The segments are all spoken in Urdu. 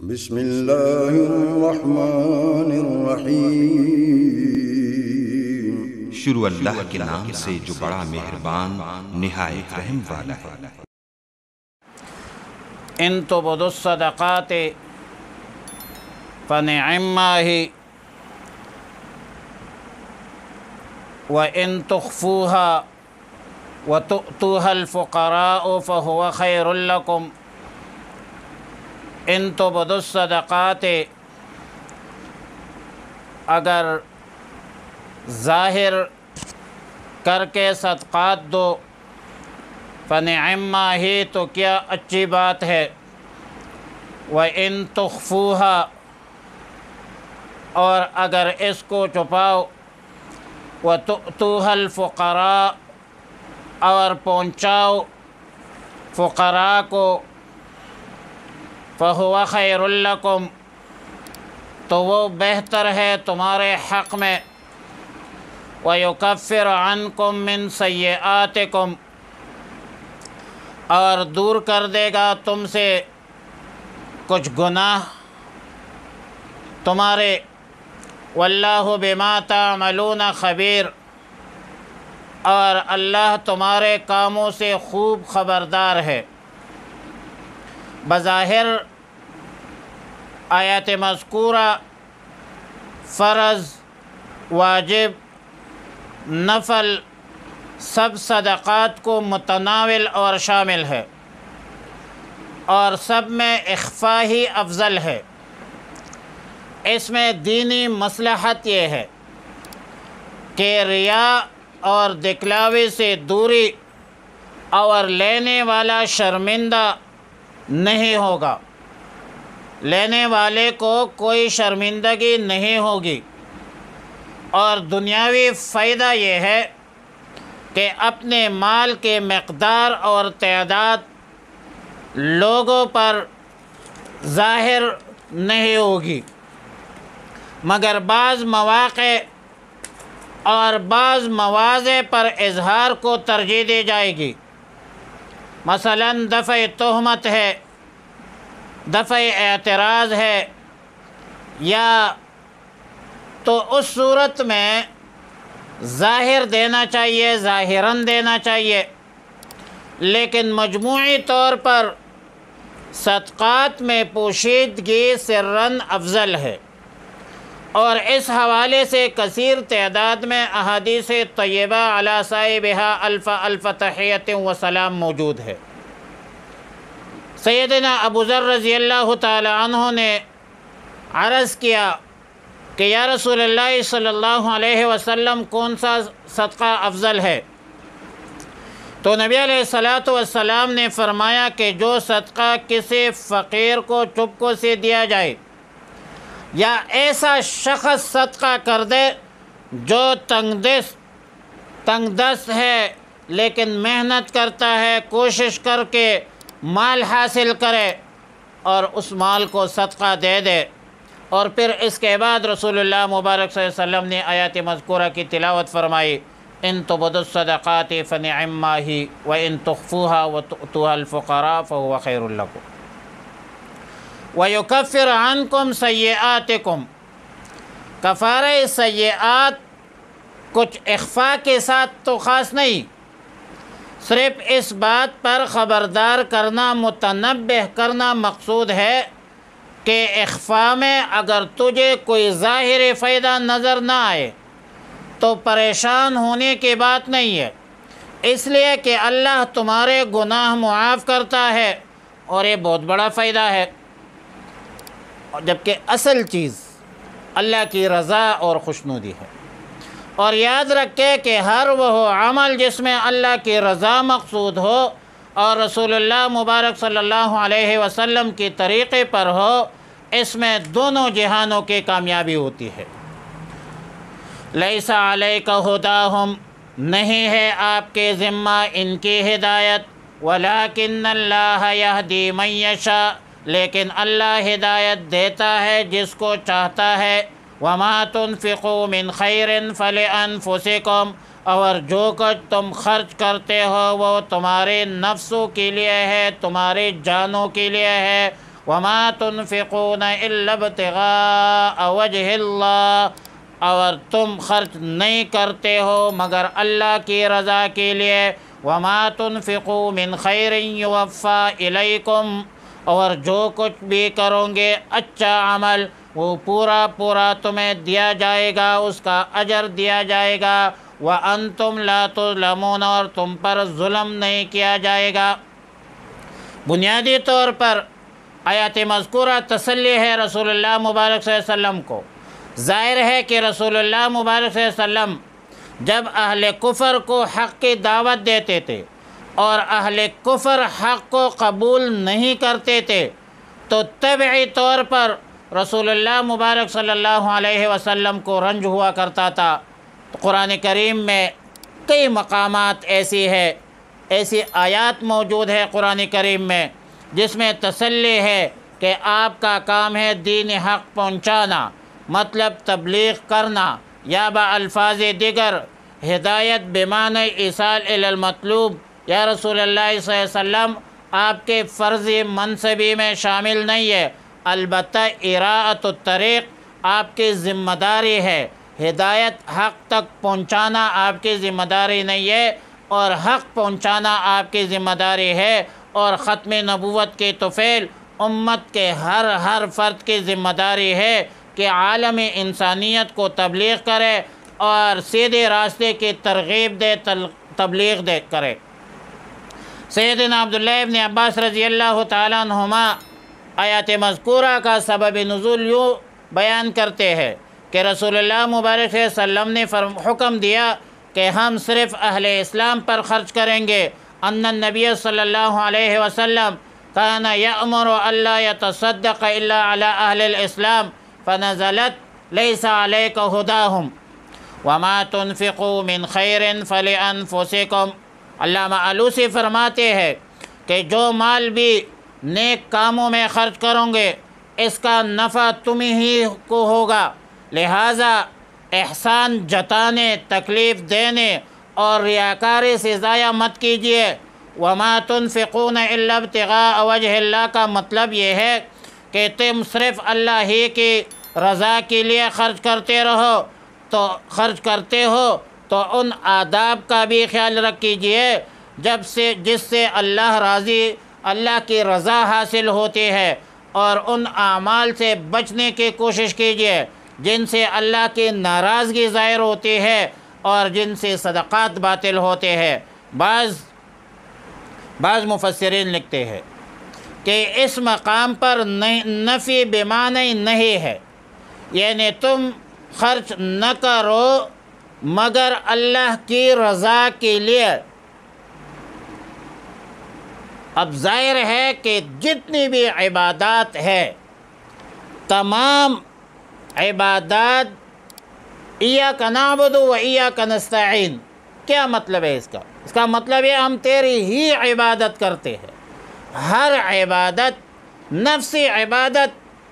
بسم اللہ الرحمن الرحیم۔ شروع اللہ کے نام سے جو بڑا مہربان نہایت رحم والا ہے۔ ان تبدوا الصدقات فنعما ہی وَإِن تُخْفُوهَا وَتُؤْتُوهَا الْفُقَرَاءُ فَهُوَ خَيْرٌ لَكُمْ۔ ان تبدوا الصدقات، اگر ظاہر کر کے صدقات دو، فنعما ہی تو کیا اچھی بات ہے، وَإِن تُخْفُوهَا اور اگر اس کو چھپاؤ، وَتُؤْتُوهَا الْفُقَرَاء اور پہنچاؤ فقراء کو، فَهُوَ خَيْرٌ لَكُمْ تو وہ بہتر ہے تمہارے حق میں، وَيُكَفِّرُ عَنْكُمْ مِنْ سَيِّئَاتِكُمْ اور دور کر دے گا تم سے کچھ گناہ تمہارے، واللہ بما تعملون خبیر اور اللہ تمہارے کاموں سے خوب خبردار ہے۔ بظاہر آیات مذکورہ فرض، واجب، نفل سب صدقات کو متناول اور شامل ہے، اور سب میں اخفاء ہی افضل ہے۔ اس میں دینی مصلحت یہ ہے کہ ریا اور دکھلاوے سے دوری اور لینے والا شرمندہ نہیں ہوگا، لینے والے کو کوئی شرمندگی نہیں ہوگی، اور دنیاوی فائدہ یہ ہے کہ اپنے مال کے مقدار اور تعداد لوگوں پر ظاہر نہیں ہوگی، مگر بعض مواقع اور بعض مواضع پر اظہار کو ترجیح دی جائے گی۔ مثلا دفع تہمت ہے، دفع اعتراض ہے، یا تو اس صورت میں ظاہر دینا چاہیے، ظاہراً دینا چاہیے، لیکن مجموعی طور پر صدقات میں پوشیدگی سراً افضل ہے، اور اس حوالے سے کثیر تعداد میں احادیث طیبہ علی صاحبہا الف الف تحیۃ و سلام موجود ہے۔ سیدنا ابو ذر رضی اللہ تعالی عنہ نے عرض کیا کہ یا رسول اللہ صلی اللہ علیہ وسلم کون سا صدقہ افضل ہے؟ تو نبی علیہ السلام نے فرمایا کہ جو صدقہ کسی فقیر کو چپکوں سے دیا جائے، یا ایسا شخص صدقہ کر دے جو تنگ دست ہے لیکن محنت کرتا ہے، کوشش کر کے مال حاصل کرے اور اس مال کو صدقہ دے دے، اور پھر اس کے بعد رسول اللہ مبارک صلی اللہ علیہ وسلم نے آیات مذکورہ کی تلاوت فرمائی، ان تبدوا الصدقات فنعما ہی وان تخفوها وتؤتوها الفقراء فهو خیر لکم وَيُكَفِّرُ عَنْكُمْ سَيِّئَاتِكُمْ۔ کفارہ سیئات کچھ اخفاء کے ساتھ تو خاص نہیں، صرف اس بات پر خبردار کرنا، متنبہ کرنا مقصود ہے کہ اخفاء میں اگر تجھے کوئی ظاہری فائدہ نظر نہ آئے تو پریشان ہونے کی بات نہیں ہے، اس لیے کہ اللہ تمہارے گناہ معاف کرتا ہے، اور یہ بہت بڑا فائدہ ہے، جبکہ اصل چیز اللہ کی رضا اور خوشنودی ہے۔ اور یاد رکھے کہ ہر وہ عمل جس میں اللہ کی رضا مقصود ہو اور رسول اللہ مبارک صلی اللہ علیہ وسلم کی طریقے پر ہو، اس میں دونوں جہانوں کی کامیابی ہوتی ہے۔ لیس علیک ہداہم نہیں ہے آپ کے ذمہ ان کی ہدایت، ولکن اللہ یہدی من یشاء لیکن اللہ ہدایت دیتا ہے جس کو چاہتا ہے، وما تنفقوا من خیر فلانفسکم اور جو کچھ تم خرچ کرتے ہو وہ تمہارے نفسوں کے لیے ہے، تمہارے جانوں کے لیے ہے، وما تنفقون الا ابتغاء وجہ اللہ، اور تم خرچ نہیں کرتے ہو مگر اللہ کی رضا کے لیے۔ وما تنفقوا من خیر یوفی الیکم، اور جو کچھ بھی کرو گے اچھا عمل وہ پورا پورا تمہیں دیا جائے گا، اس کا اجر دیا جائے گا۔ وانتم لا تظلمون، اور تم پر ظلم نہیں کیا جائے گا۔ بنیادی طور پر آیات مذکورہ تسلی ہے رسول اللہ مبارک صلی اللہ علیہ وسلم کو۔ ظاہر ہے کہ رسول اللہ مبارک صلی اللہ علیہ وسلم جب اہل کفر کو حق کی دعوت دیتے تھے اور اہل کفر حق کو قبول نہیں کرتے تھے تو طبعی طور پر رسول اللہ مبارک صلی اللہ علیہ وسلم کو رنج ہوا کرتا تھا۔ قرآن کریم میں کئی مقامات ایسی آیات موجود ہے قرآن کریم میں جس میں تسلی ہے کہ آپ کا کام ہے دین حق پہنچانا، مطلب تبلیغ کرنا، یا بالفاظ دیگر ہدایت بمعنی ایصال الی المطلوب۔ یا رسول اللہ صلی اللہ علیہ وسلم آپ کے فرضی منصبی میں شامل نہیں ہے، البتہ اراءۃ الطریق آپ کی ذمہ داری ہے۔ ہدایت حق تک پہنچانا آپ کی ذمہ داری نہیں ہے، اور حق پہنچانا آپ کی ذمہ داری ہے، اور ختم نبوت کی طفیل امت کے ہر فرد کی ذمہ داری ہے کہ عالم انسانیت کو تبلیغ کرے اور سیدھے راستے کی ترغیب دے، تبلیغ کرے۔ سیدنا عبداللہ ابن عباس رضی اللہ تعالیٰ عنہما آیات مذکورہ کا سبب نزول یوں بیان کرتے ہیں کہ رسول اللہ مبارک صلی اللہ علیہ وسلم نے حکم دیا کہ ہم صرف اہل اسلام پر خرچ کریں گے۔ ان النبی صلی اللہ علیہ وسلم کان یأمر الا یتصدق الا علی اہل الاسلام فنزلت لیس علیک ہداہم وما تنفقوا من خیر فلانفسکم۔ علامہ آلوسی فرماتے ہیں کہ جو مال بھی نیک کاموں میں خرچ کرو گے اس کا نفع تم ہی کو ہوگا، لہٰذا احسان جتانے، تکلیف دینے اور ریاکاری سے ضائع مت کیجیے۔ وما تنفقون الا ابتغاء وجہ اللہ کا مطلب یہ ہے کہ تم صرف اللہ ہی کی رضا کے لیے خرچ کرتے ہو تو ان آداب کا بھی خیال رکھ کیجیے جس سے اللہ کی رضا حاصل ہوتی ہے، اور ان اعمال سے بچنے کی کوشش کیجیے جن سے اللہ کی ناراضگی ظاہر ہوتی ہے اور جن سے صدقات باطل ہوتے ہیں۔ بعض مفسرین لکھتے ہیں کہ اس مقام پر نفی بمعنی نہیں ہے، یعنی تم خرچ نہ کرو مگر اللہ کی رضا کے لیے۔ اب ظاہر ہے کہ جتنی بھی عبادات ہے تمام عبادات ایاک نعبد و ایاک نستعین، کیا مطلب ہے اس کا مطلب ہے ہم تیری ہی عبادت کرتے ہیں۔ ہر عبادت نفسی عبادت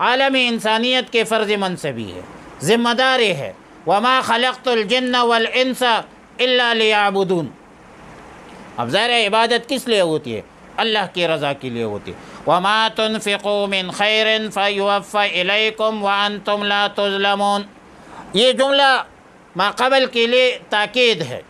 عالمی انسانیت کے فرض منصبی ہے، ذمہ داری ہے۔ وما خلقت الجن والانس الا لیعبدون۔ اب ظاہر عبادت کس لیے ہوتی ہے؟ اللہ کی رضا کے لیے ہوتی ہے۔ وما تنفقوا من خیر فیوفی الیکم وانتم لا تظلمون۔ یہ جملہ ما قبل کے لیے تاکید ہے،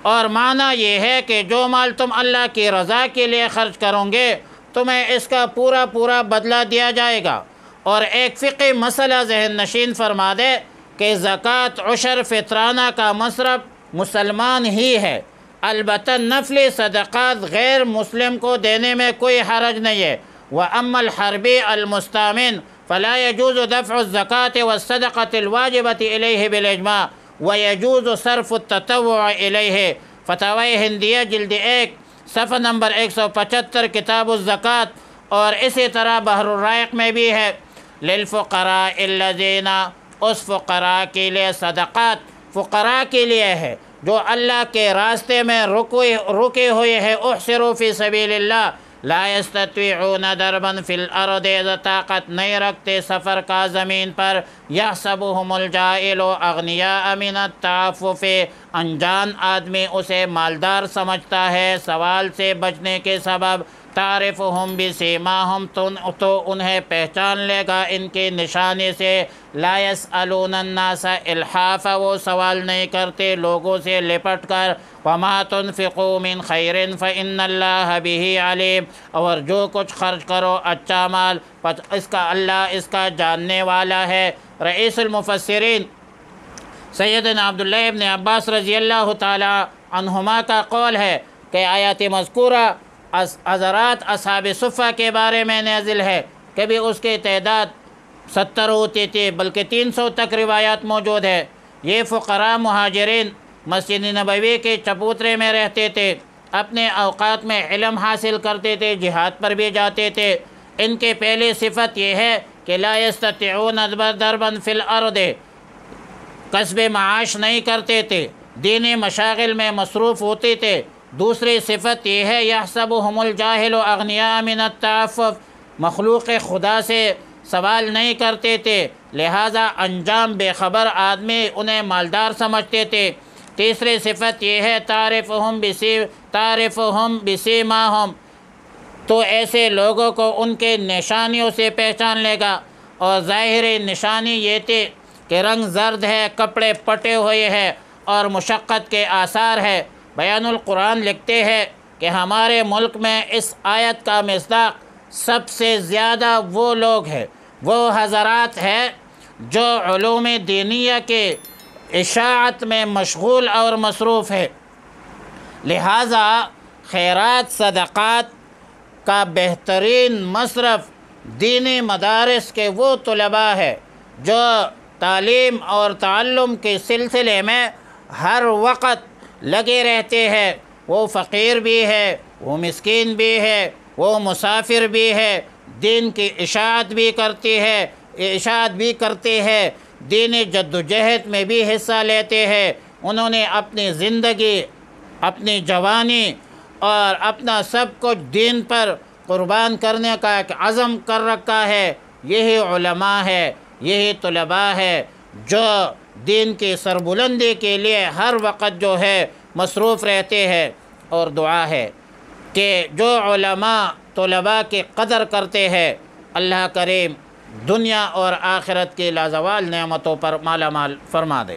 اور معنی یہ ہے کہ جو مال تم اللہ کی رضا کے لیے خرچ کرو گے تمہیں اس کا پورا بدلہ دیا جائے گا۔ اور ایک فقہی مسئلہ ذہن نشین فرما دے کہ زکوٰۃ عشر فطرانہ کا مصرف مسلمان ہی ہے، البتہ نفلی صدقات غیر مسلم کو دینے میں کوئی حرج نہیں ہے۔ وَأَمَّا الْحَرْبِي الْمُسْتَأْمِنُ فَلَا يَجُوزُ دَفْعُ الزَّكَاةِ وَالصَّدَقَةِ الْوَاجِبَةِ إِلَيْهِ بِالْإِجْمَاعِ وَيَجُوزُ صَرْفُ التَّطَوُّعِ إِلَيْهِ۔ فتاوی ہندیہ جلد 1 صفحہ نمبر 175 کتاب الزکوٰۃ، اور اسی طرح بحر الرائق میں بھی ہے۔ لِلْفُقَرَاءِ الَّذِينَ، اس فقراء کے لیے صدقات فقراء کے لیے ہے جو اللہ کے راستے میں رکے ہوئے ہیں، احصروا فی سبیل اللہ لا یستطیعون ضربا فی الارض، طاقت نہیں رکھتے سفر کا زمین پر، یحسبہم الجاہل اغنیاء من التعفف، انجان آدمی اسے مالدار سمجھتا ہے سوال سے بچنے کے سبب، تعرفہم بسیماہم، تو انہیں پہچان لے گا ان کے نشانے سے۔ لا یسألون الناس الحافا، وہ سوال نہیں کرتے لوگوں سے لپٹ کر۔ وما تنفقوا من خیر فإن اللہ بہ علیم، اور جو کچھ خرچ کرو اچھا مال اس کا اللہ اس کا جاننے والا ہے۔ رئیس المفسرین سیدنا عبداللہ ابن عباس رضی اللہ تعالی عنہما کا قول ہے کہ آیات مذکورہ حضرات اصحاب صفہ کے بارے میں نازل ہے۔ کبھی اس کی تعداد 70 ہوتی تھی، بلکہ 300 تک روایات موجود ہے۔ یہ فقراء مہاجرین مسجد نبوی کے چبوترے میں رہتے تھے، اپنے اوقات میں علم حاصل کرتے تھے، جہاد پر بھی جاتے تھے۔ ان کے پہلی صفت یہ ہے کہ لا یستطیعون ضربا فی الارض، کسب معاش نہیں کرتے تھے، دینی مشاغل میں مصروف ہوتے تھے۔ دوسری صفت یہ ہے یحسبہم الجاہل اغنیاء من التعفف، مخلوق خدا سے سوال نہیں کرتے تھے، لہٰذا انجام بے خبر آدمی انہیں مالدار سمجھتے تھے۔ تیسری صفت یہ ہے تعرفہم بسیماہم، تو ایسے لوگوں کو ان کے نشانیوں سے پہچان لے گا، اور ظاہری نشانی یہ تھی کہ رنگ زرد ہے، کپڑے پٹے ہوئے ہیں اور مشقت کے آثار ہے۔ بیان القرآن لکھتے ہیں کہ ہمارے ملک میں اس آیت کا مصداق سب سے زیادہ وہ لوگ ہیں، وہ حضرات ہیں جو علوم دینیہ کے اشاعت میں مشغول اور مصروف ہے۔ لہٰذا خیرات صدقات کا بہترین مصرف دینی مدارس کے وہ طلباء ہے جو تعلیم اور تعلم کے سلسلے میں ہر وقت لگے رہتے ہیں۔ وہ فقیر بھی ہے، وہ مسکین بھی ہے، وہ مسافر بھی ہے، دین کی اشاعت بھی کرتے ہیں، دینی جد و جہد میں بھی حصہ لیتے ہیں۔ انہوں نے اپنی زندگی، اپنی جوانی اور اپنا سب کچھ دین پر قربان کرنے کا ایک عزم کر رکھا ہے۔ یہی علماء ہے، یہی طلباء ہے جو دین کی سربلندی کے لیے ہر وقت جو ہے مصروف رہتے ہیں۔ اور دعا ہے کہ جو علماء طلباء کی قدر کرتے ہیں، اللہ کریم دنیا اور آخرت کی لازوال نعمتوں پر مالا مال فرما دے۔